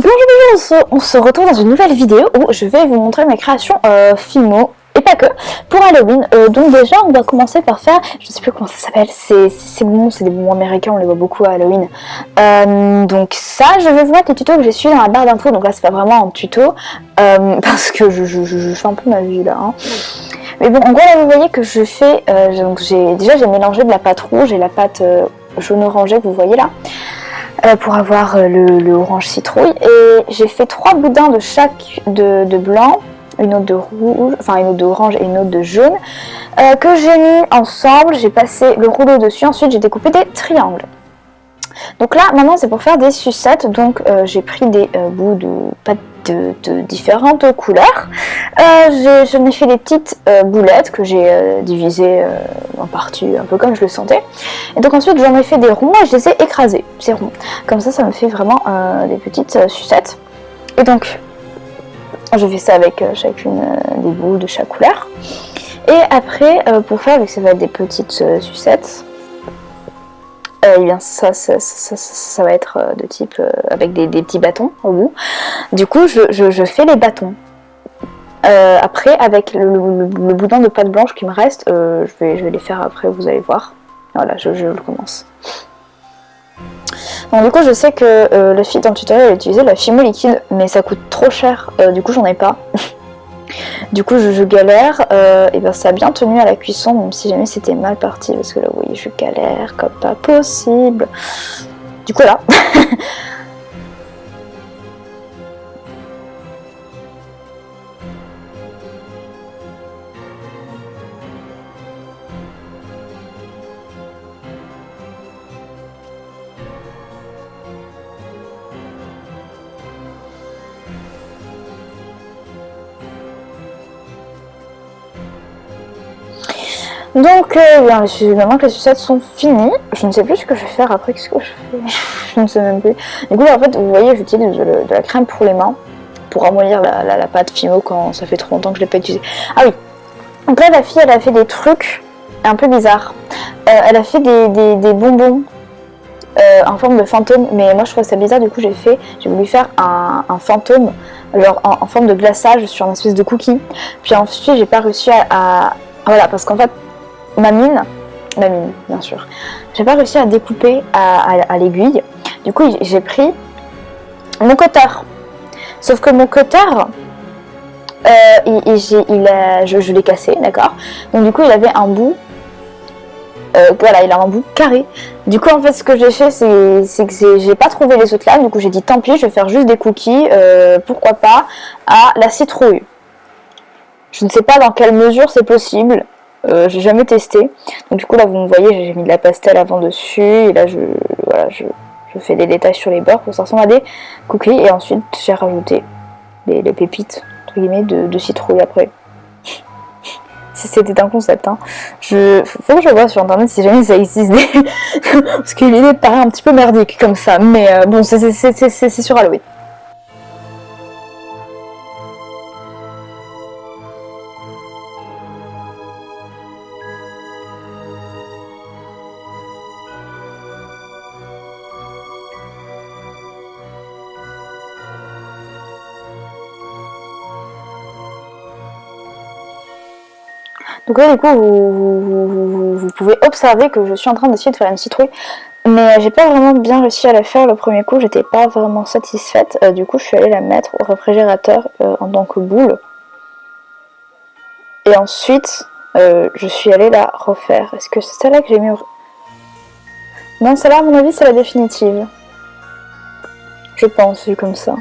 Bonjour, on se retrouve dans une nouvelle vidéo où je vais vous montrer mes créations Fimo et pas que pour Halloween. Donc déjà on va commencer par faire, je sais plus comment ça s'appelle, c'est des bonbons américains, on les voit beaucoup à Halloween. Donc ça, je vais vous mettre les tutos que j'ai suivis dans la barre d'infos. Donc là c'est pas vraiment un tuto parce que je fais un peu ma vie là. Hein. Mais bon, en gros là vous voyez que je fais, j'ai mélangé de la pâte rouge et la pâte jaune orangé que vous voyez là. Pour avoir le orange citrouille, et j'ai fait 3 boudins de chaque de blanc, une autre de rouge, enfin une autre d'orange et une autre de jaune, que j'ai mis ensemble. J'ai passé le rouleau dessus, ensuite j'ai découpé des triangles. Donc là maintenant c'est pour faire des sucettes, donc j'ai pris des bouts de pâte de différentes couleurs. J'en ai fait des petites boulettes que j'ai divisées en parties un peu comme je le sentais. Et donc ensuite j'en ai fait des ronds et je les ai écrasés, ces ronds. Comme ça me fait vraiment des petites sucettes. Et donc je fais ça avec chacune des bouts de chaque couleur. Et après pour faire, vu que ça va être des petites sucettes, eh bien ça va être de type avec des petits bâtons au bout. Du coup je fais les bâtons. Après avec le boudin de pâte blanche qui me reste, je vais les faire après, vous allez voir. Voilà, je le commence. Donc du coup je sais que la fille dans le tutoriel elle a utilisé la Fimo liquide, mais ça coûte trop cher, du coup j'en ai pas. Du coup je galère, et bien ça a bien tenu à la cuisson, même si jamais c'était mal parti, parce que là vous voyez je galère comme pas possible. Du coup là. Donc maintenant que les sucettes sont finies, je ne sais plus ce que je vais faire après. Qu'est-ce que je fais? Je ne sais même plus. Du coup en fait vous voyez j'utilise de la crème pour les mains pour ramollir la pâte Fimo quand ça fait trop longtemps que je ne l'ai pas utilisée. Ah oui, donc là la fille elle a fait des trucs un peu bizarres. Elle a fait des bonbons en forme de fantôme, mais moi je trouve ça bizarre, du coup j'ai voulu faire un fantôme alors en forme de glaçage sur une espèce de cookie. Puis ensuite j'ai pas réussi voilà, parce qu'en fait ma mine bien sûr, j'ai pas réussi à découper à l'aiguille. Du coup j'ai pris mon cutter, sauf que mon cutter je l'ai cassé, d'accord. Donc du coup il avait un bout voilà, il a un bout carré. Du coup en fait ce que j'ai fait c'est que j'ai pas trouvé les autres lames. Du coup j'ai dit tant pis, je vais faire juste des cookies, pourquoi pas à la citrouille. Je ne sais pas dans quelle mesure c'est possible, j'ai jamais testé. Donc du coup là vous me voyez j'ai mis de la pastel avant dessus, et là je fais des détails sur les bords pour que ça ressemble à des cookies, et ensuite j'ai rajouté les pépites entre guillemets de citrouille après. C'était un concept, hein. Faut que je vois sur internet si jamais ça existe parce que l'idée paraît un petit peu merdique comme ça, mais bon c'est sur Halloween. Donc là du coup vous pouvez observer que je suis en train d'essayer de faire une citrouille, mais j'ai pas vraiment bien réussi à la faire le premier coup, j'étais pas vraiment satisfaite. Du coup je suis allée la mettre au réfrigérateur en tant que boule, et ensuite je suis allée la refaire. Est-ce que c'est celle-là que j'ai mis au... Non, celle-là à mon avis c'est la définitive, je pense, vu comme ça.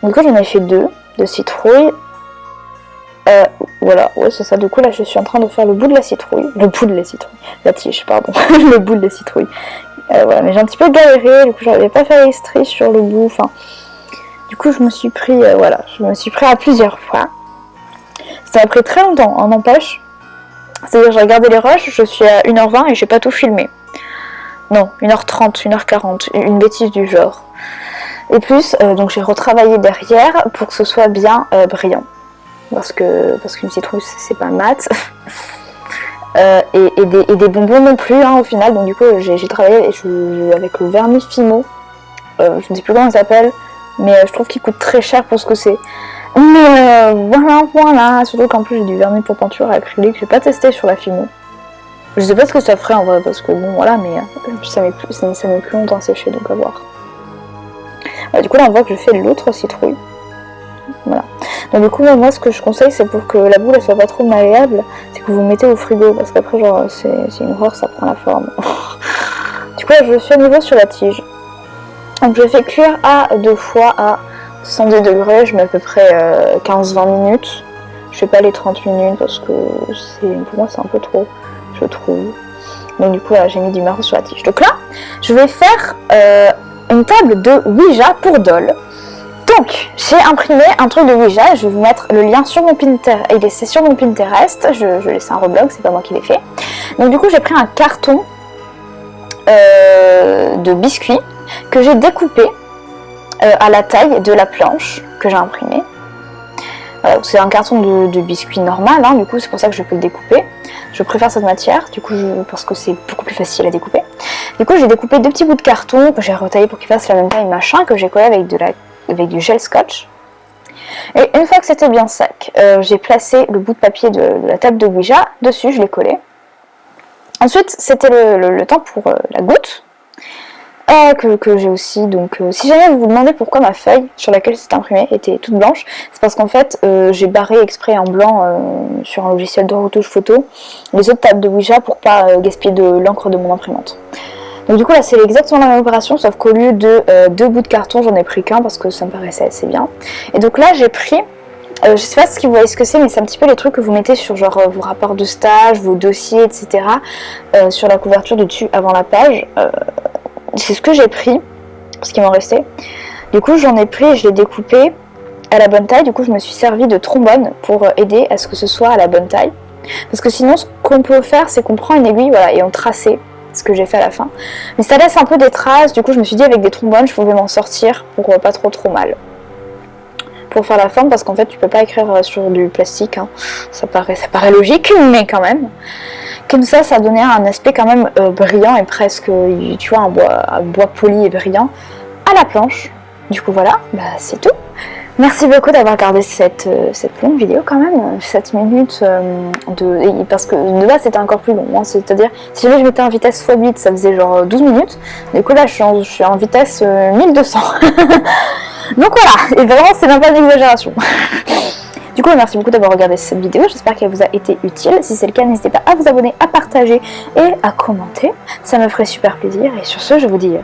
Donc j'en ai fait 2 de citrouille. Voilà, ouais c'est ça. Du coup là je suis en train de faire le bout de la citrouille, la tige pardon, le bout de la citrouille. Voilà, mais j'ai un petit peu galéré, du coup j'arrivais pas à faire les stries sur le bout, enfin... Du coup je me suis pris, à plusieurs fois. Ça a pris très longtemps, hein, n'empêche. C'est-à-dire j'ai regardé les rushs, je suis à 1h20 et j'ai pas tout filmé. Non, 1h30, 1h40, une bêtise du genre. Et plus, donc j'ai retravaillé derrière pour que ce soit bien brillant. Parce qu'une citrouille c'est pas mat. Et des bonbons non plus, hein, au final. Donc du coup j'ai travaillé avec le vernis Fimo, je ne sais plus comment il s'appelle, Mais je trouve qu'il coûte très cher pour ce que c'est. Mais voilà, surtout qu'en plus j'ai du vernis pour peinture à acrylique, j'ai pas testé sur la Fimo. Je sais pas ce que ça ferait en vrai, parce que bon voilà, mais ça met plus longtemps à sécher, donc à voir. Du coup là on voit que je fais l'autre citrouille. Voilà. Donc du coup moi ce que je conseille, c'est pour que la boule elle soit pas trop malléable, c'est que vous mettez au frigo, parce qu'après genre c'est une horreur, ça prend la forme. Du coup là je suis à nouveau sur la tige. Donc je fais cuire à 2 fois à 110 degrés, je mets à peu près 15-20 minutes. Je fais pas les 30 minutes parce que pour moi c'est un peu trop, je trouve. Donc du coup là j'ai mis du marron sur la tige. Donc là je vais faire une table de Ouija pour doll. Donc j'ai imprimé un truc de Ouija, je vais vous mettre le lien sur mon Pinterest, et c'est sur mon Pinterest, je laisse un reblog, c'est pas moi qui l'ai fait. Donc du coup j'ai pris un carton de biscuits que j'ai découpé à la taille de la planche que j'ai imprimée. C'est un carton de biscuits normal, hein, du coup c'est pour ça que je peux le découper. Je préfère cette matière, du coup parce que c'est beaucoup plus facile à découper. Du coup j'ai découpé 2 petits bouts de carton que j'ai retaillé pour qu'ils fassent la même taille machin, que j'ai collé avec du gel scotch. Et une fois que c'était bien sec, j'ai placé le bout de papier de la table de Ouija dessus, je l'ai collé. Ensuite c'était le temps pour la goutte. Que j'ai aussi, donc si jamais vous vous demandez pourquoi ma feuille sur laquelle c'est imprimé était toute blanche, c'est parce qu'en fait j'ai barré exprès en blanc sur un logiciel de retouche photo les autres tables de Ouija pour pas gaspiller de l'encre de mon imprimante. Donc du coup là c'est exactement la même opération, sauf qu'au lieu de 2 bouts de carton j'en ai pris qu'un parce que ça me paraissait assez bien. Et donc là j'ai pris, je sais pas si vous voyez ce que c'est, mais c'est un petit peu les trucs que vous mettez sur genre vos rapports de stage, vos dossiers, etc. Sur la couverture du dessus avant la page. C'est ce que j'ai pris, ce qui m'en restait. Du coup j'en ai pris et je l'ai découpé à la bonne taille. Du coup je me suis servi de trombone pour aider à ce que ce soit à la bonne taille. Parce que sinon ce qu'on peut faire c'est qu'on prend une aiguille, voilà, et on traçait, ce que j'ai fait à la fin. Mais ça laisse un peu des traces, du coup je me suis dit avec des trombones je pouvais m'en sortir pour pas trop mal. Pour faire la forme, parce qu'en fait tu peux pas écrire sur du plastique, hein. Ça paraît logique, mais quand même. Comme ça donnait un aspect quand même brillant et presque, tu vois, un bois poli et brillant à la planche. Du coup voilà, c'est tout. Merci beaucoup d'avoir regardé cette longue vidéo quand même, 7 minutes parce que de base c'était encore plus long, hein. C'est-à-dire si jamais je mettais en vitesse x8 ça faisait genre 12 minutes, du coup là je suis en vitesse 1200. Donc voilà, et vraiment c'est même pas une exagération. Du coup merci beaucoup d'avoir regardé cette vidéo, j'espère qu'elle vous a été utile. Si c'est le cas, n'hésitez pas à vous abonner, à partager et à commenter, ça me ferait super plaisir. Et sur ce je vous dis